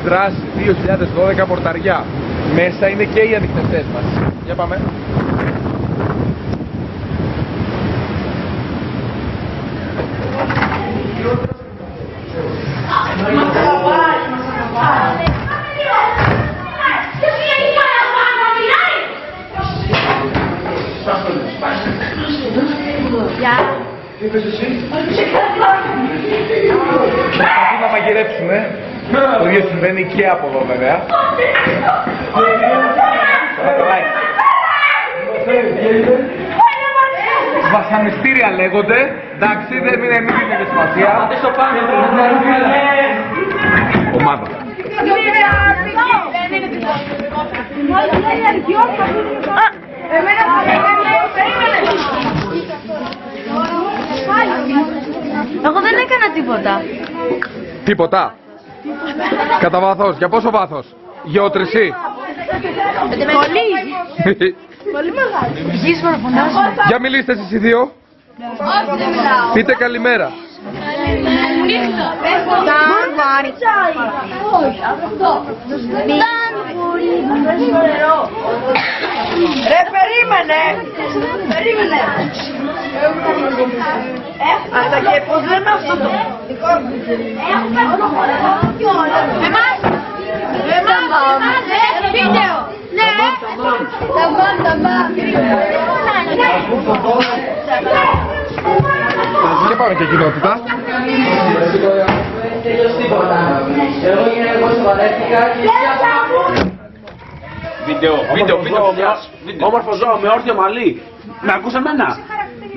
δράση 2012 πορταριά. Μέσα είναι και οι ανοιχτευτές μας. Για πάμε. Τι είπες εσύ? Προσπαθούν να μαγειρέψουνε. Το ίδιο συμβαίνει και από εδώ βέβαια. Βασανιστήρια λέγονται. Εντάξει, δεν δίνετε σημασία. Ομάδα. Εγώ δεν έκανα τίποτα. Τίποτα. Κατά βάθος. Για πόσο βάθος? Γεωτρησί. Πολύ. Πολύ μεγάλη. Για μιλήστε εσείς οι δύο. Πείτε καλημέρα. Ρε περίμενε. Αλλά και πως λέμε αυτό το εμάς βίντεο. Ναι. Και πάμε και κοινότητα. Βίντεο. Όμορφο ζώο με όρθιο μαλλί. Με ακούς εμένα?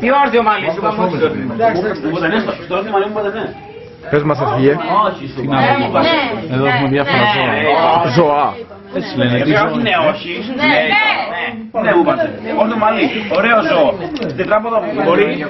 Τι όρθιο μαλλί σου είπαμε? Στο όρθιο μαλλί μου είπατε ναι. Πες μας αφήγε. Όχι σου. Εδώ έχουμε διάφορα Ζωά. Έτσι λένε. Ναι, όχι. Ναι, μου είπατε. Όρθιο μαλλί. Ωραίο ζώο. Τετράποδο μπορεί.